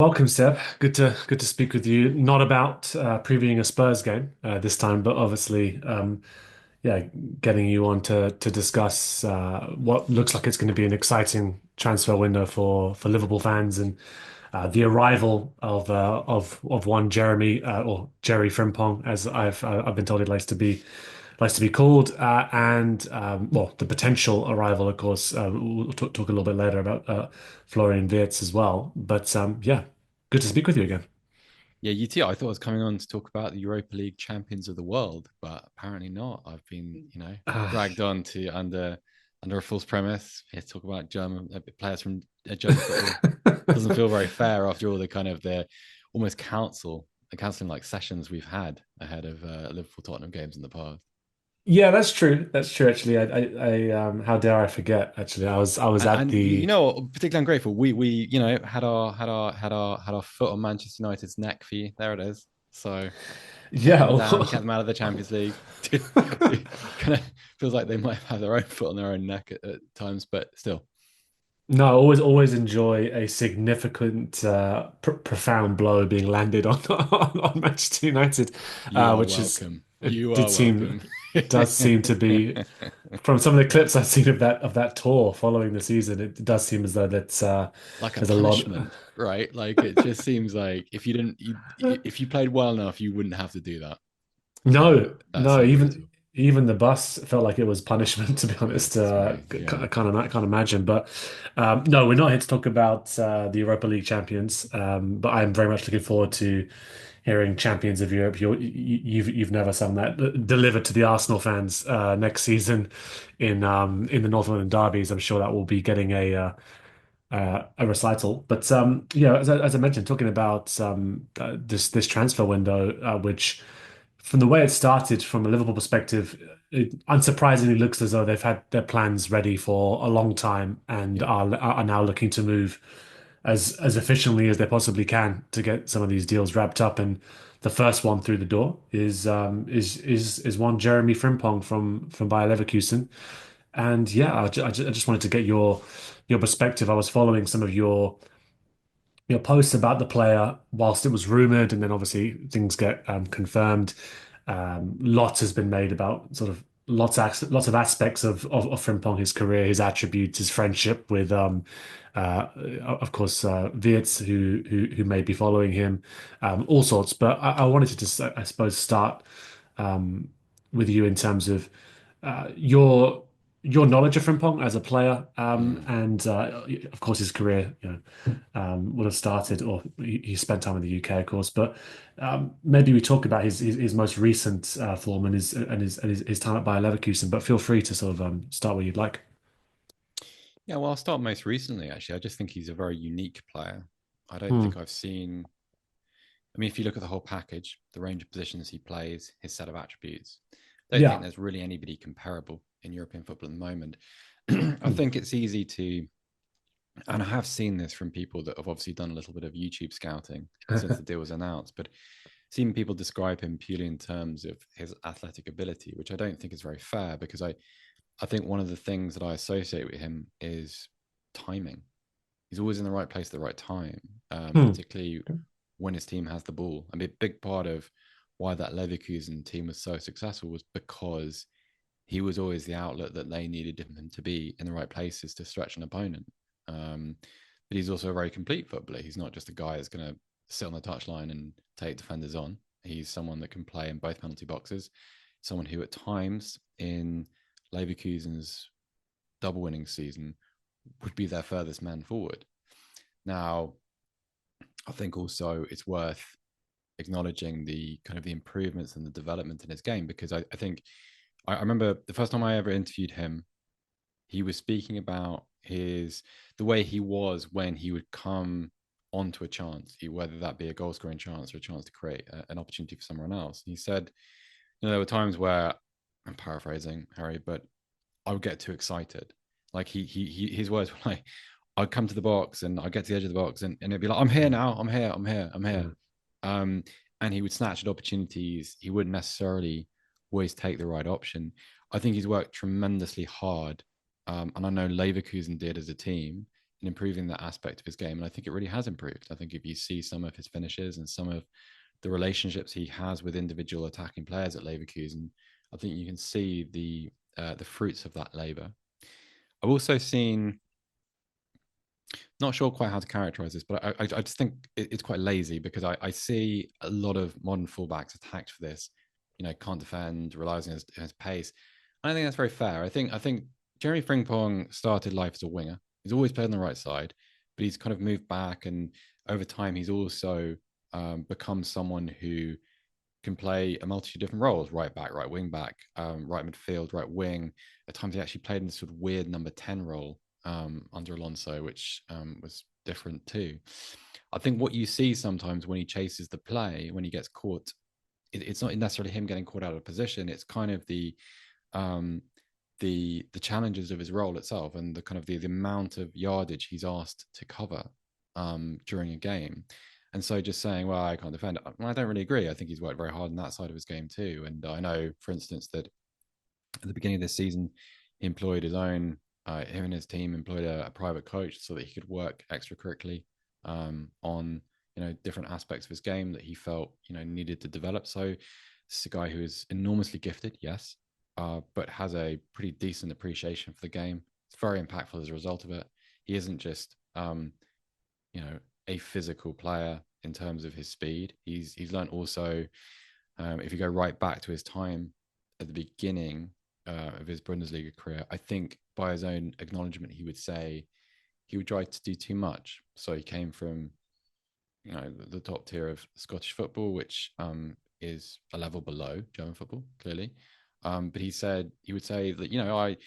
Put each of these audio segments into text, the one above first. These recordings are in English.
Welcome, Seb. Good to speak with you. Not about previewing a Spurs game this time, but obviously, yeah, getting you on to discuss what looks like it's going to be an exciting transfer window for Liverpool fans and the arrival of one Jeremy or Jerry Frimpong, as I've been told he likes to be called, and well, the potential arrival, of course. We'll talk a little bit later about Florian Wirtz as well. But yeah, good to speak with you again. Yeah, you too. I thought I was coming on to talk about the Europa League champions of the world, but apparently not. I've been, Uh, dragged on to under a false premise. Here to talk about German players from German football. Doesn't feel very fair after all the almost the counseling like sessions we've had ahead of Liverpool Tottenham games in the past. yeah, that's true. That's true. Actually, how dare I forget? Actually, I was at And you the know, particularly I'm grateful. We had our foot on Manchester United's neck for you. There it is. So kept them yeah. down, kept them out of the Champions League. Kind of feels like they might have their own foot on their own neck at times, but still. No, I always enjoy a significant, profound blow being landed on on Manchester United, You are which is welcome. it You did are seem welcome. does seem to be from some of the clips I've seen of that tour following the season. It does seem as though that's Like a there's a lot. punishment, right? Like it just seems like if you played well enough, you wouldn't have to do that. No, That's no, how even brutal. even the bus felt like it was punishment, to be honest. Goodness me. I Yeah. can't imagine. But no, we're not here to talk about the Europa League champions. But I'm very much looking forward to hearing champions of Europe. You've never sung that delivered to the Arsenal fans next season in the North London derbies. I'm sure that will be getting a recital. But yeah, as I mentioned, talking about this transfer window, which from the way it started from a Liverpool perspective, it unsurprisingly looks as though they've had their plans ready for a long time and Yeah. are now looking to move as efficiently as they possibly can to get some of these deals wrapped up. And the first one through the door is one Jeremie Frimpong from Bayer Leverkusen. And yeah, I just wanted to get your perspective. I was following some of your posts about the player whilst it was rumored, and then obviously things get confirmed. Lots has been made about sort of lots of aspects of Frimpong, his career, his attributes, his friendship with of course Wirtz, who may be following him, all sorts. But I wanted to just I suppose start with you in terms of your knowledge of Frimpong as a player, Mm. and of course his career, would have started, or he spent time in the UK, of course. But maybe we talk about his most recent form and his time at Bayer Leverkusen. But feel free to sort of start where you'd like. Yeah, well, I'll start most recently, actually. I just think he's a very unique player. I don't Hmm. think I've seen, I mean, if you look at the whole package, the range of positions he plays, his set of attributes, I don't think Yeah. there's really anybody comparable in European football at the moment. I Hmm. think it's easy to, and I have seen this from people that have obviously done a little bit of YouTube scouting since the deal was announced, but seen people describe him purely in terms of his athletic ability, which I don't think is very fair because I think one of the things that I associate with him is timing. He's always in the right place at the right time, Hmm. particularly when his team has the ball. I mean, a big part of why that Leverkusen team was so successful was because he was always the outlet that they needed him to be in the right places to stretch an opponent. But he's also a very complete footballer. He's not just a guy that's going to sit on the touchline and take defenders on. He's someone that can play in both penalty boxes, someone who at times in Leverkusen's double winning season would be their furthest man forward. Now, I think also it's worth acknowledging the kind of the improvements and the development in his game because I think I remember the first time I ever interviewed him, he was speaking about the way he was when he would come onto a chance, whether that be a goal scoring chance or a chance to create an opportunity for someone else. He said, there were times where I'm paraphrasing Harry, but I would get too excited. Like his words were like, I'd come to the box and I'd get to the edge of the box and it'd be like, I'm here now, I'm here, I'm here, I'm here. Yeah. Um, and he would snatch at opportunities. He wouldn't necessarily always take the right option. I think he's worked tremendously hard. And I know Leverkusen did as a team in improving that aspect of his game. And I think it really has improved. I think if you see some of his finishes and some of the relationships he has with individual attacking players at Leverkusen, I think you can see the fruits of that labor. I've also seen, not sure quite how to characterize this, but I just think it's quite lazy because I see a lot of modern fullbacks attacked for this. Can't defend, relies on his pace. And I think that's very fair. I think Jeremy Frimpong started life as a winger. He's always played on the right side, but he's kind of moved back, and over time he's also become someone who can play a multitude of different roles: right back, right wing back, right midfield, right wing. At times he actually played in this sort of weird number 10 role under Alonso, which was different too. I think what you see sometimes when he chases the play, when he gets caught, it's not necessarily him getting caught out of position. It's kind of um, the challenges of his role itself, and the kind of the amount of yardage he's asked to cover during a game. And so just saying, well, I can't defend, I don't really agree. I think he's worked very hard on that side of his game too. And I know, for instance, that at the beginning of this season, he employed his own, him and his team employed a private coach so that he could work extracurricularly on different aspects of his game that he felt needed to develop. So this is a guy who is enormously gifted, yes, but has a pretty decent appreciation for the game. It's very impactful as a result of it. He isn't just a physical player in terms of his speed. He's learned also, if you go right back to his time at the beginning of his Bundesliga career, I think by his own acknowledgement, he would say he would try to do too much. So he came from the top tier of Scottish football, which is a level below German football, clearly. But he would say that I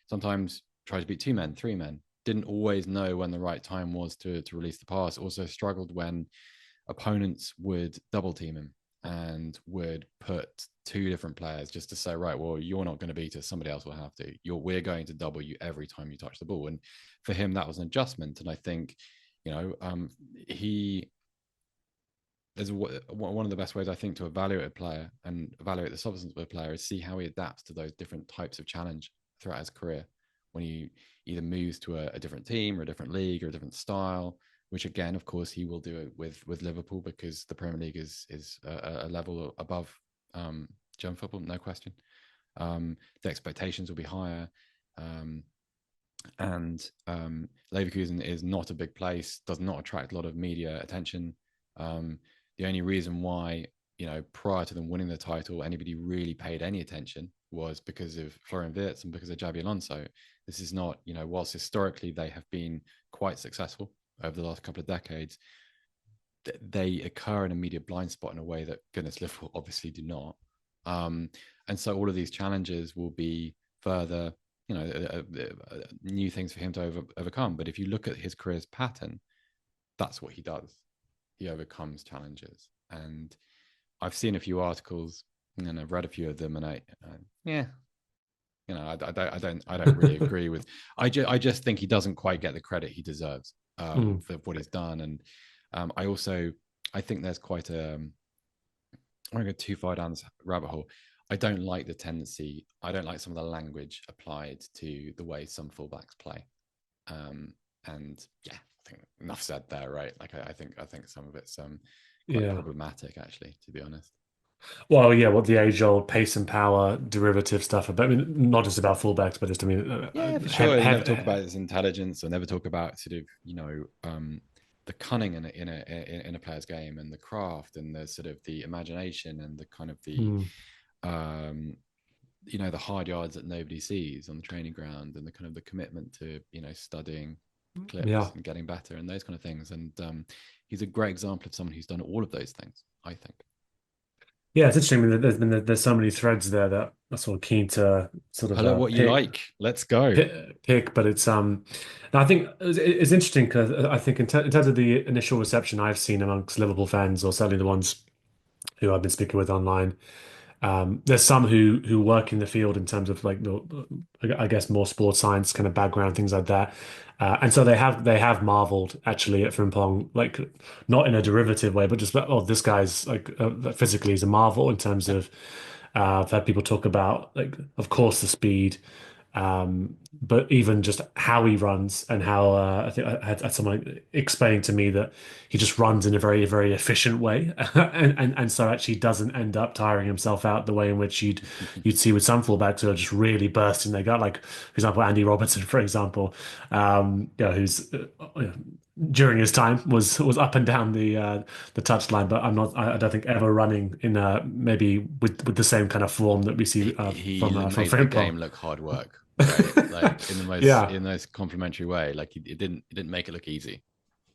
sometimes try to beat two men, three men. Didn't always know when the right time was to release the pass. Also struggled when opponents would double team him and would put two different players just to say, right, well, you're not going to beat us, somebody else will have to. We're going to double you every time you touch the ball. And for him, that was an adjustment. And I think, he is one of the best ways I think to evaluate a player and evaluate the substance of a player is see how he adapts to those different types of challenge throughout his career. When he either moves to a different team or a different league or a different style, which again, of course, he will do it with Liverpool because the Premier League is a level above German football, no question. The expectations will be higher. And Leverkusen is not a big place, does not attract a lot of media attention. The only reason why, prior to them winning the title, anybody really paid any attention was because of Florian Wirtz and because of Xabi Alonso. This is not, whilst historically they have been quite successful over the last couple of decades, they occur in a media blind spot in a way that goodness Liverpool obviously do not. And so all of these challenges will be further, new things for him to overcome. But if you look at his career's pattern, that's what he does. He overcomes challenges. And I've seen a few articles and I've read a few of them, and I don't really agree with. I just think he doesn't quite get the credit he deserves for what he's done. And I think there's quite a. I don't go too far down this rabbit hole. I don't like the tendency. I don't like some of the language applied to the way some fullbacks play. And yeah, I think enough said there, right? Like I think some of it's quite Yeah. problematic, actually, to be honest. Well, yeah, what the age-old pace and power derivative stuff about, I mean, not just about fullbacks, but just, I mean, Yeah, for have, sure. They never talk have, about his intelligence, or never talk about sort of the cunning in a player's game, and the craft, and the sort of the imagination, and the kind of the mm, um, the hard yards that nobody sees on the training ground, and the kind of the commitment to studying clips yeah. and getting better and those kind of things. And he's a great example of someone who's done all of those things, I think. Yeah, it's interesting. I mean, there's so many threads there that I'm sort of keen to sort of Hello, what you like? Let's go. pick, but and I think it's interesting because I think in terms of the initial reception I've seen amongst Liverpool fans, or certainly the ones who I've been speaking with online, there's some who work in the field in terms of like I guess more sports science kind of background, things like that. And so they have marveled actually at Frimpong, like not in a derivative way, but just oh, this guy's like physically is a marvel in terms Yeah, of I've had people talk about like of course the speed, But even just how he runs and how I think I had someone explaining to me that he just runs in a very, very efficient way, and so actually doesn't end up tiring himself out the way in which you'd see with some fullbacks who are just really bursting their gut, like for example Andy Robertson, for example, who's during his time was up and down the touchline, but I don't think ever running in maybe with the same kind of form that we see from Made the Frimpong. game look hard work, right? Like Yeah. in the most complimentary way. Like it didn't make it look easy.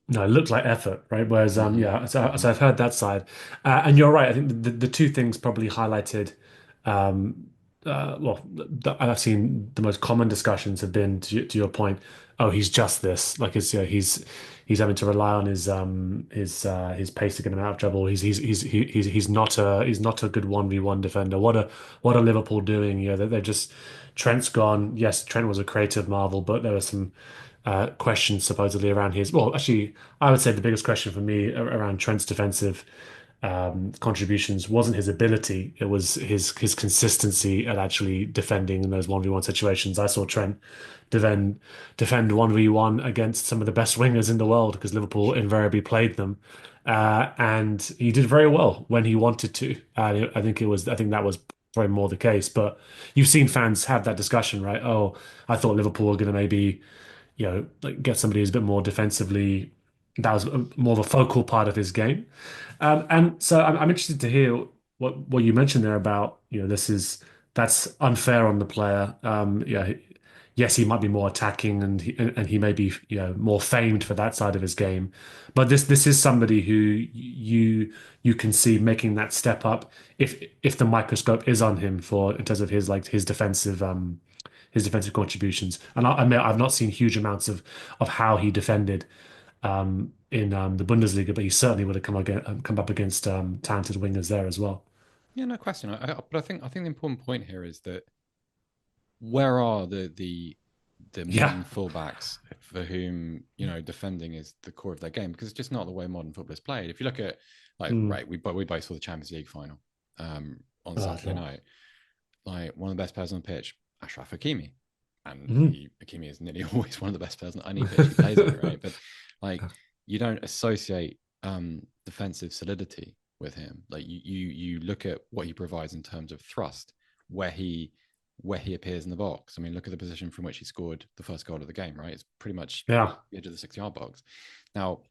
No, it looked like effort, right? Whereas, Hmm. yeah, Hmm. so I've heard that side, and you're right. I think the two things probably highlighted, um, I've seen the most common discussions have been to your point. Oh, he's just this. Like it's he's having to rely on his pace to get him out of trouble. He's not a good 1v1 defender. What are Liverpool doing? They're just Trent's gone. Yes, Trent was a creative marvel, but there were some questions supposedly around his. Well, actually, I would say the biggest question for me around Trent's defensive contributions wasn't his ability; it was his consistency at actually defending in those 1v1 situations. I saw Trent defend 1v1 against some of the best wingers in the world because Liverpool invariably played them. And he did very well when he wanted to. I think that was probably more the case. But you've seen fans have that discussion, right? Oh, I thought Liverpool were going to maybe like get somebody who's a bit more defensively. That was more of a focal part of his game. And so I'm interested to hear what you mentioned there about, that's unfair on the player. Yes, he might be more attacking and he may be, more famed for that side of his game. But this is somebody who you can see making that step up if the microscope is on him for in terms of his defensive contributions. And I admit I've not seen huge amounts of how he defended in the Bundesliga, but he certainly would have come up against talented wingers there as well. Yeah, no question. But I think the important point here is that where are the Yeah. modern fullbacks for whom defending is the core of their game, because it's just not the way modern football is played. If you look at like Mm. right, we both saw the Champions League final on Oh, Saturday yeah. night. Like one of the best players on the pitch, Ashraf Hakimi, and Mhm. Hakimi is nearly always one of the best players on any pitch he plays on, right? But like you don't associate defensive solidity with him. Like you look at what he provides in terms of thrust, where he appears in the box. I mean, look at the position from which he scored the first goal of the game, right? It's pretty much Yeah. the edge of the 6 yard box. Now,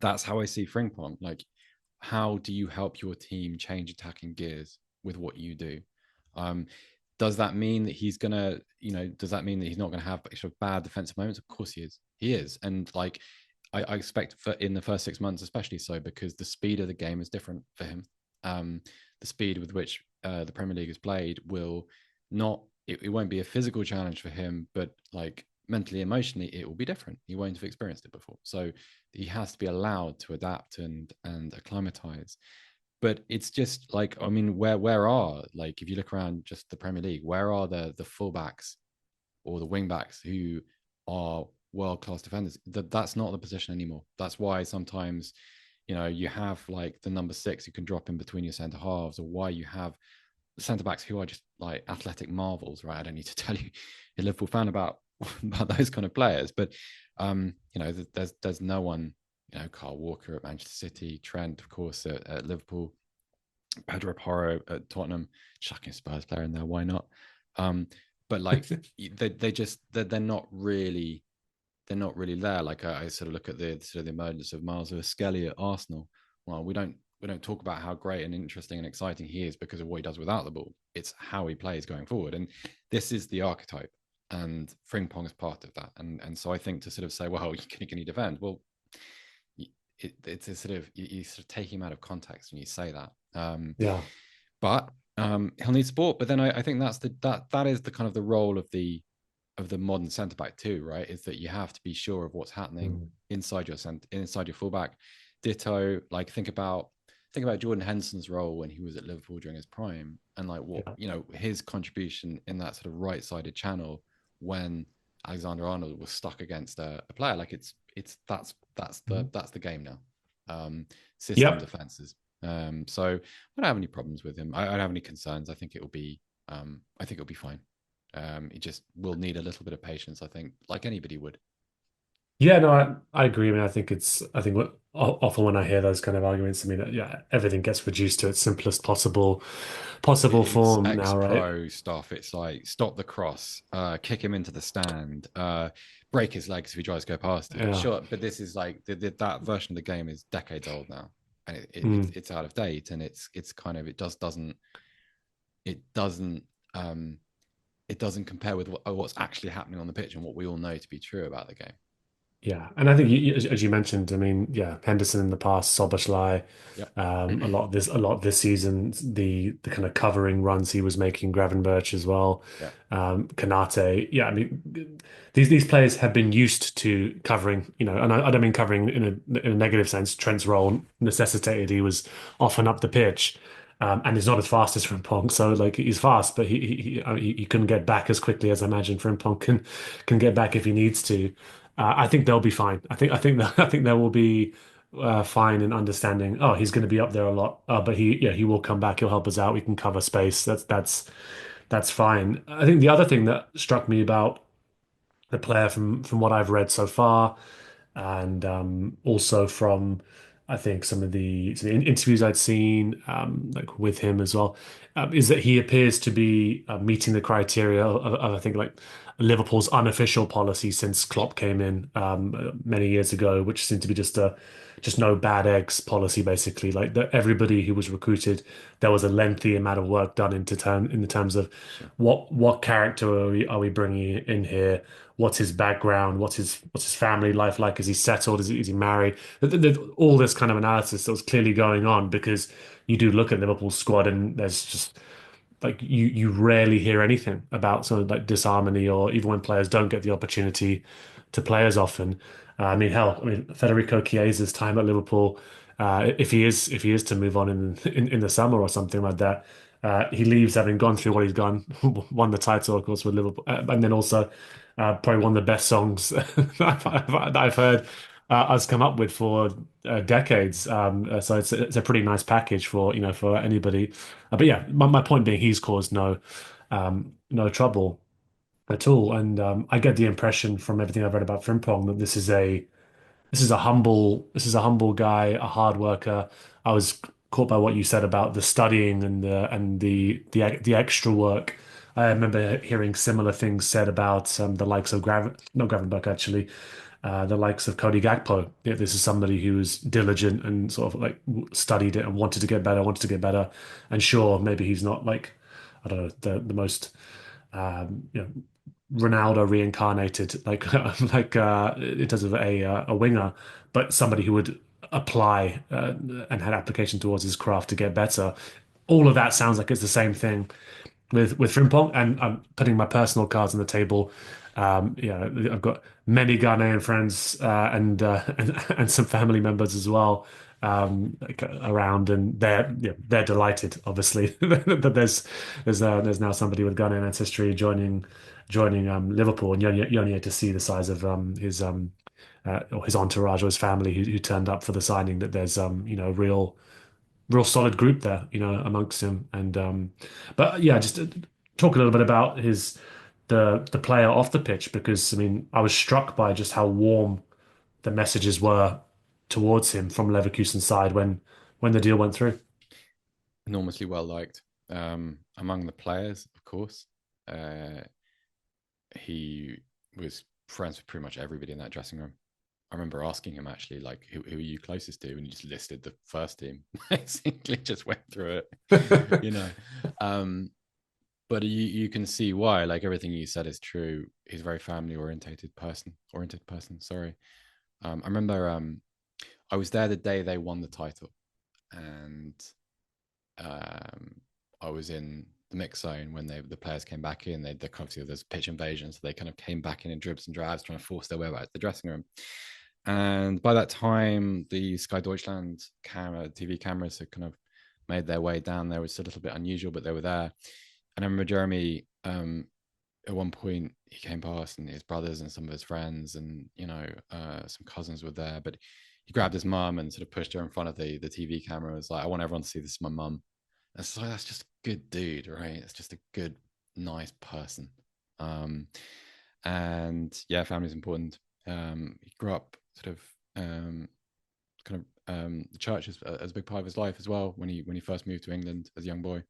that's how I see Frimpong. Like, how do you help your team change attacking gears with what you do? Um, does that mean that he's gonna, does that mean that he's not gonna have sort of bad defensive moments? Of course he is. He is, and like I expect for in the first 6 months, especially so, because the speed of the game is different for him. The speed with which the Premier League is played will not. It won't be a physical challenge for him, but like mentally, emotionally, it will be different. He won't have experienced it before, so he has to be allowed to adapt and acclimatize. But it's just like, I mean, where are, like, if you look around just the Premier League, where are the fullbacks or the wing backs who are world class defenders? That's not the position anymore. That's why sometimes, you have like the number six who can drop in between your centre halves, or why you have centre backs who are just like athletic marvels, right? I don't need to tell you, a Liverpool fan, about those kind of players. But there's no one, Carl Walker at Manchester City, Trent, of course, at Liverpool, Pedro Porro at Tottenham, chucking a Spurs player in there, why not? But like they're not really there. Like I sort of look at the sort of the emergence of Miles Skelly at Arsenal. Well, we don't talk about how great and interesting and exciting he is because of what he does without the ball. It's how he plays going forward, and this is the archetype. And Frimpong is part of that. And so I think to sort of say, well, can you defend? Well, it's a sort of you sort of take him out of context when you say that. Yeah. But he'll need support. But then I think that is the kind of the role of the modern centre back too, right? Is that you have to be sure of what's happening Mm. inside your fullback. Ditto, like think about Jordan Henderson's role when he was at Liverpool during his prime, and like what Yeah. his contribution in that sort of right-sided channel when Alexander Arnold was stuck against a player. Like Mhm. that's the game now. System Yep. defenses. So I don't have any problems with him. I don't have any concerns. I think it'll be fine. He just will need a little bit of patience, I think, like anybody would. Yeah, no, I agree. I mean, I think often when I hear those kind of arguments, I mean, yeah, everything gets reduced to its simplest possible It's form now, right? ex-pro stuff. It's like stop the cross, kick him into the stand, break his legs if he tries to go past it. Yeah. Sure, but this is like that version of the game is decades old now, and Mm. it's out of date, and it's kind of it doesn't um it doesn't compare with what's actually happening on the pitch and what we all know to be true about the game. Yeah, and I think as you mentioned, I mean, yeah, Henderson in the past, Soboslai, Yep. a lot this season, the kind of covering runs he was making, Gravenberch as well, Yeah. Kanate. Yeah, I mean, these players have been used to covering, and I don't mean covering in a negative sense. Trent's role necessitated he was often up the pitch. And he's not as fast as Frimpong, so like he's fast, but he couldn't get back as quickly as I imagine Frimpong can get back if he needs to. I think they'll be fine. I think they will be fine in understanding. Oh, he's going to be up there a lot, but he will come back. He'll help us out. We can cover space. That's fine. I think the other thing that struck me about the player from what I've read so far, and also from I think some of the interviews I'd seen like with him as well, is that he appears to be meeting the criteria of I think like Liverpool's unofficial policy since Klopp came in many years ago, which seemed to be just no bad eggs policy basically. Like that everybody who was recruited, there was a lengthy amount of work done in the terms of Sure. what character are we bringing in here? What's his background? What's his family life like? Is he settled? Is he married? All this kind of analysis that was clearly going on because you do look at Liverpool's squad and there's just like you rarely hear anything about sort of like disharmony or even when players don't get the opportunity to play as often. I mean, hell, I mean Federico Chiesa's time at Liverpool, if he is to move on in the summer or something like that, he leaves having gone through what he's gone, won the title, of course, with Liverpool, and then also probably one of the best songs that I've heard us come up with for decades. So it's a pretty nice package for for anybody. But yeah, my point being, he's caused no trouble at all, and I get the impression from everything I've read about Frimpong that this is a humble guy, a hard worker. I was caught by what you said about the studying and the extra work. I remember hearing similar things said about the likes of not Gravenberch actually, the likes of Cody Gakpo. Yeah, this is somebody who was diligent and sort of like studied it and wanted to get better. And sure, maybe he's not like I don't know the most you know Ronaldo reincarnated, like in terms of a winger, but somebody who would apply and had application towards his craft to get better. All of that sounds like it's the same thing with Frimpong, and I'm putting my personal cards on the table. Yeah, I've got many Ghanaian friends and some family members as well like, around, and they're delighted, obviously, that there's now somebody with Ghanaian ancestry joining Liverpool, and you only had to see the size of his or his entourage or his family who turned up for the signing. That there's real solid group there, amongst him. And but yeah, just talk a little bit about the player off the pitch because I mean I was struck by just how warm the messages were towards him from Leverkusen's side when the deal went through. Enormously well liked among the players, of course. Uh, he was friends with pretty much everybody in that dressing room. I remember asking him actually, like, who are you closest to? And he just listed the first team. Basically, just went through it, you know. Um, but you can see why. Like everything you said is true. He's a very family orientated person. Sorry. I remember I was there the day they won the title, and um, I was in the mix zone when the players came back in. They obviously there's pitch invasion, so they kind of came back in dribs and drabs, trying to force their way back to the dressing room. And by that time, the Sky Deutschland TV cameras had kind of made their way down there. It was a little bit unusual, but they were there. And I remember Jeremie, at one point, he came past and his brothers and some of his friends and, some cousins were there. But he grabbed his mum and sort of pushed her in front of the TV camera and was like, I want everyone to see this is my mum. And so that's just a good dude, right? It's just a good, nice person. And yeah, family's important. He grew up sort of the church as a big part of his life as well when he first moved to England as a young boy.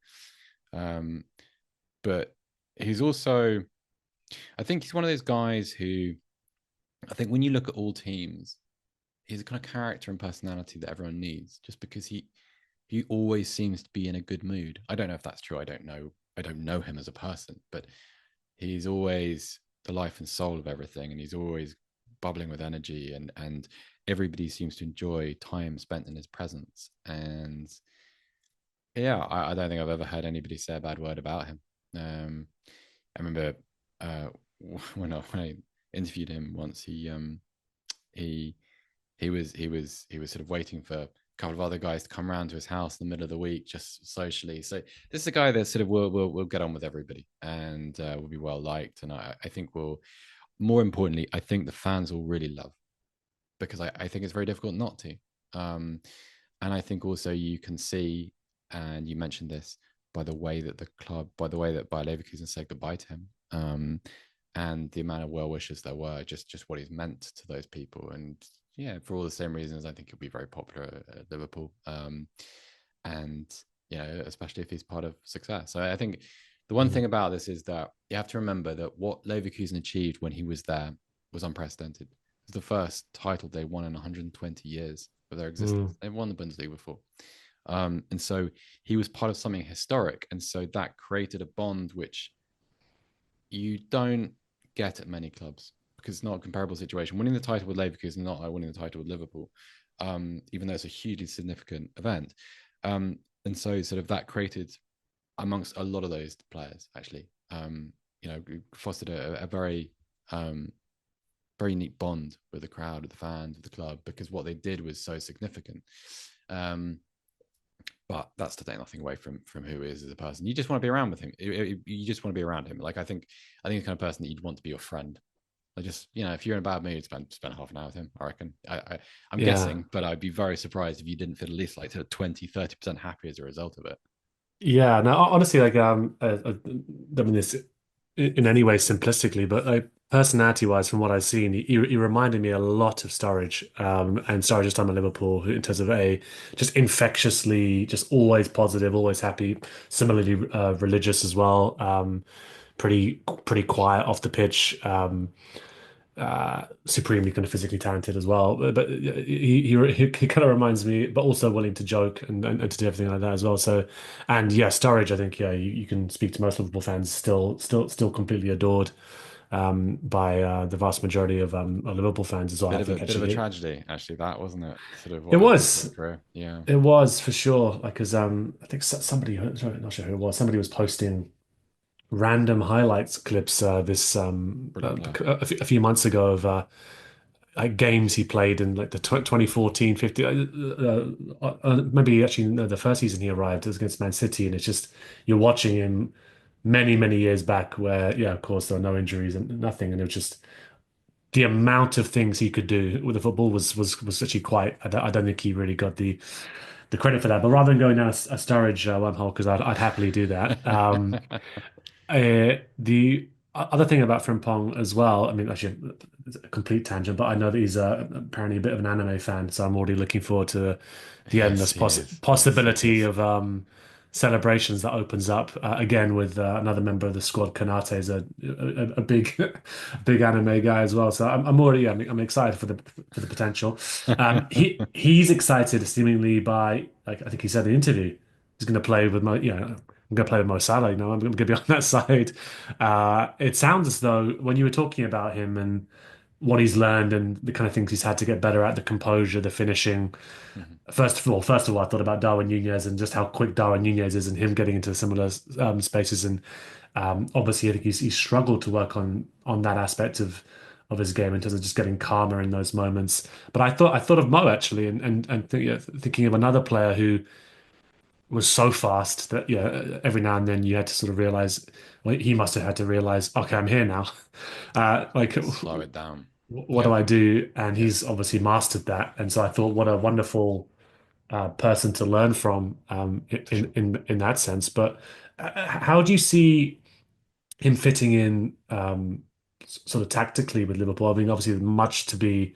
Um, but he's also, I think he's one of those guys who, I think when you look at all teams, he's a kind of character and personality that everyone needs, just because he always seems to be in a good mood. I don't know if that's true. I don't know him as a person, but he's always the life and soul of everything, and he's always bubbling with energy, and everybody seems to enjoy time spent in his presence. And yeah, I don't think I've ever heard anybody say a bad word about him. I remember uh, when I interviewed him once, he he was sort of waiting for a couple of other guys to come around to his house in the middle of the week, just socially. So this is a guy that sort of will get on with everybody, and will be well liked. And I think will, more importantly, I think the fans will really love, because I think it's very difficult not to. Um, and I think also you can see, and you mentioned this, by the way that the club, by the way that Bayer Leverkusen said goodbye to him, and the amount of well wishes there were, just what he's meant to those people. And yeah, for all the same reasons, I think he'll be very popular at Liverpool. And especially if he's part of success. So I think the one Mm. thing about this is that you have to remember that what Leverkusen achieved when he was there was unprecedented. It was the first title they won in 120 years of their Mm. existence. They've won the Bundesliga before. And so he was part of something historic. And so that created a bond which you don't get at many clubs, because it's not a comparable situation. Winning the title with Leverkusen is not like winning the title with Liverpool, even though it's a hugely significant event. And so sort of that created amongst a lot of those players, actually, fostered a very, very neat bond with the crowd, with the fans, with the club, because what they did was so significant. Um, but that's to take nothing away from who he is as a person. You just want to be around with him. You just want to be around him. Like I think the kind of person that you'd want to be your friend. Like, just, if you're in a bad mood, spend half an hour with him. I reckon. I'm Yeah. guessing, but I'd be very surprised if you didn't feel at least like 20-30% happy as a result of it. Yeah, no, honestly, like, I mean this in any way simplistically, but like personality-wise, from what I've seen, he reminded me a lot of Sturridge, and Sturridge's time at Liverpool in terms of a just infectiously, just always positive, always happy, similarly religious as well, pretty quiet off the pitch, supremely kind of physically talented as well. But he kind of reminds me, but also willing to joke and to do everything like that as well. So, and yeah, Sturridge, I think yeah, you can speak to most Liverpool fans, still completely adored by the vast majority of Liverpool fans as well. I think Bit of a actually tragedy, actually. That wasn't it. Sort of it what happened to his was. career. Yeah, It was for sure. Like, because I think somebody, sorry, not sure who it was. Somebody was posting random highlights clips this brilliant player. a few months ago of like games he played in like the 2014, 15, maybe actually no, the first season he arrived was against Man City, and it's just you're watching him many years back where yeah, of course there are no injuries and nothing, and it was just the amount of things he could do with the football was actually quite. I don't think he really got the credit for that. But rather than going down a Sturridge wormhole, because I'd happily do that. The other thing about Frimpong as well, I mean, actually, it's a complete tangent, but I know that he's apparently a bit of an anime fan, so I'm already looking forward to the Yes, endless he is. Yes, he possibility is. of celebrations that opens up again with another member of the squad. Kanate is a big, big anime guy as well, so I'm already I'm excited for the potential. He's excited seemingly by like I think he said in the interview he's going to play with I'm going to play with Mo Salah. I'm going to be on that side. It sounds as though when you were talking about him and what he's learned and the kind of things he's had to get better at, the composure, the finishing. Mhm. First of all, I thought about Darwin Nunez and just how quick Darwin Nunez is and him getting into similar spaces. And obviously, I think he's struggled to work on that aspect of his game in terms of just getting calmer in those moments. But I thought of Mo actually, thinking of another player who was so fast that yeah, every now and then you had to sort of realize, well, he must have had to realize, okay, I'm here now. Like, Slow it down. what do Yeah, I do? And yeah, he's obviously mastered that. And so I thought, what a wonderful person to learn from for sure. in that sense. But how do you see? him fitting in sort of tactically with Liverpool. I mean, obviously, there's much to be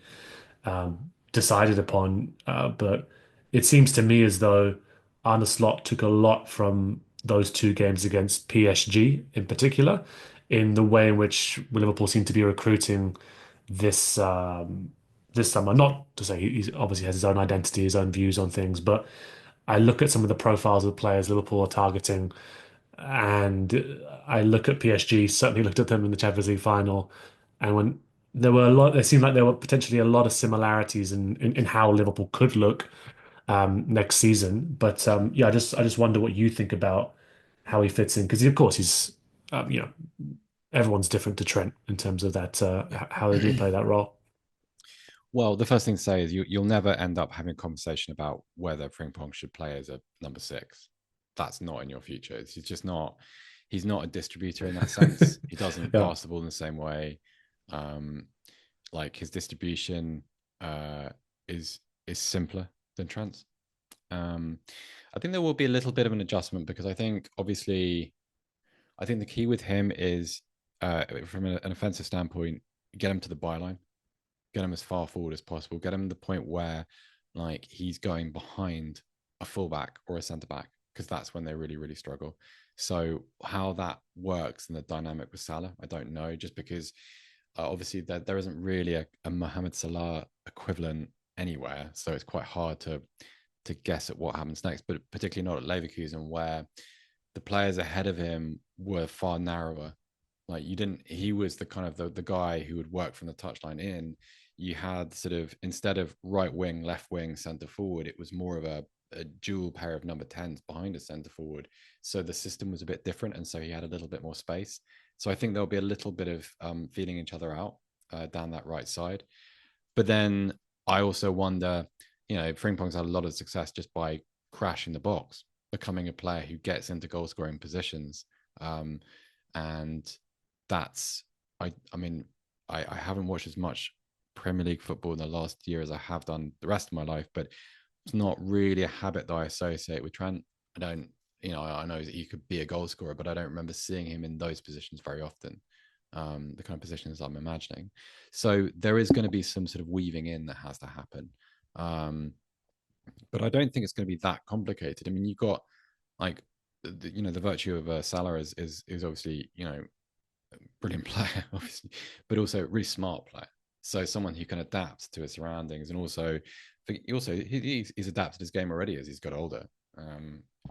decided upon, but it seems to me as though Arne Slot took a lot from those two games against PSG in particular, in the way in which Liverpool seem to be recruiting this this summer. Not to say he obviously has his own identity, his own views on things, but I look at some of the profiles of players Liverpool are targeting, and I look at PSG, certainly looked at them in the Champions League final, and when there seemed like there were potentially a lot of similarities in how Liverpool could look next season. But yeah, I just wonder what you think about how he fits in, because of course he's you know, everyone's different to Trent in terms of that how they do Yeah. play that role. Well, the first thing to say is you'll never end up having a conversation about whether Frimpong should play as a number six. That's not in your future. He's just not. He's not a distributor in that sense. He doesn't Yeah. pass the ball in the same way. Um, like his distribution uh, is simpler than Trent's. Um, I think there will be a little bit of an adjustment because I think obviously I think the key with him is from an offensive standpoint, get him to the byline, get him as far forward as possible, get him to the point where like he's going behind a fullback or a centre back because that's when they really really struggle. So how that works and the dynamic with Salah, I don't know, just because obviously there isn't really a Mohamed Salah equivalent anywhere, so it's quite hard to guess at what happens next. But particularly not at Leverkusen, where the players ahead of him were far narrower. Like you didn't, he was the kind of the guy who would work from the touchline in. You had sort of instead of right wing, left wing, centre forward, it was more of a dual pair of number 10s behind a centre forward. So the system was a bit different, and so he had a little bit more space. So I think there'll be a little bit of feeling each other out down that right side. But then I also wonder, Frimpong's had a lot of success just by crashing the box, becoming a player who gets into goal scoring positions. And that's, I mean, I haven't watched as much Premier League football in the last year as I have done the rest of my life, but it's not really a habit that I associate with Trent. I don't, I know that he could be a goal scorer, but I don't remember seeing him in those positions very often. The kind of positions I'm imagining. So there is going to be some sort of weaving in that has to happen. Um, but I don't think it's going to be that complicated. I mean, you've got like, the virtue of Salah is obviously, brilliant player, obviously, but also a really smart player. So someone who can adapt to his surroundings, and he's adapted his game already as he's got older.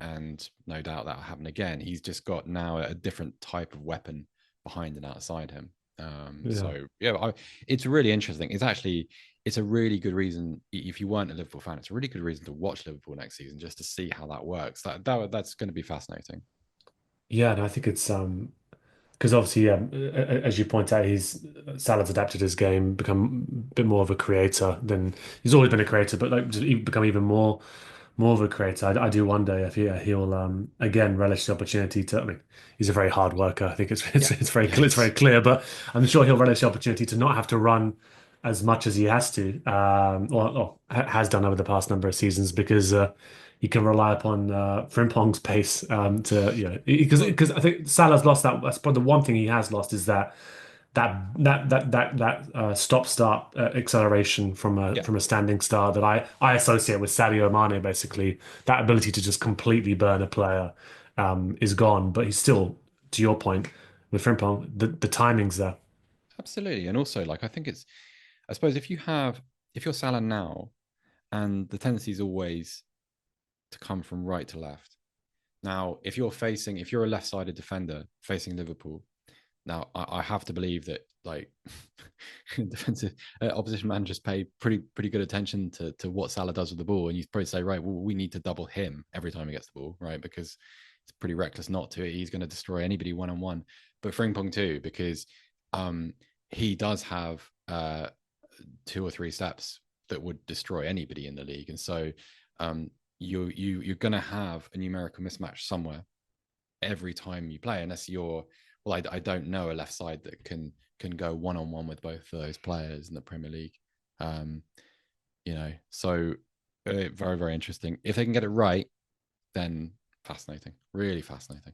And no doubt that'll happen again. He's just got now a different type of weapon behind and outside him. Yeah. So yeah, it's really interesting. It's a really good reason if you weren't a Liverpool fan, it's a really good reason to watch Liverpool next season just to see how that works. That's going to be fascinating. Yeah, and I think it's because obviously, yeah, as you point out, Salah's adapted his game, become a bit more of a creator than he's always been a creator, but like become even more of a creator. I do wonder if he'll again relish the opportunity to. I mean, he's a very hard worker. I think Yeah. it's very Yes. clear, but I'm sure he'll relish the opportunity to not have to run as much as he has to, or has done over the past number of seasons, because he can rely upon Frimpong's pace to Well, because I think Salah's lost that. That's probably the one thing he has lost is that stop start acceleration yeah. from a standing start that I associate with Sadio Mane. Basically, that ability to just completely burn a player is gone, but he's still, to your point with Frimpong, the timing's there. Absolutely. And also, like, I think I suppose if you're Salah now, and the tendency is always to come from right to left. Now, if you're a left sided defender facing Liverpool, now I have to believe that, like, defensive opposition managers pay pretty good attention to what Salah does with the ball. And you probably say, right, well, we need to double him every time he gets the ball, right? Because it's pretty reckless not to. He's going to destroy anybody one on one. But Frimpong too, because um, he does have two or three steps that would destroy anybody in the league. And so you're going to have a numerical mismatch somewhere every time you play, unless I don't know a left side that can go one on one with both of those players in the Premier League. Um, so very very interesting. If they can get it right, then fascinating, really fascinating.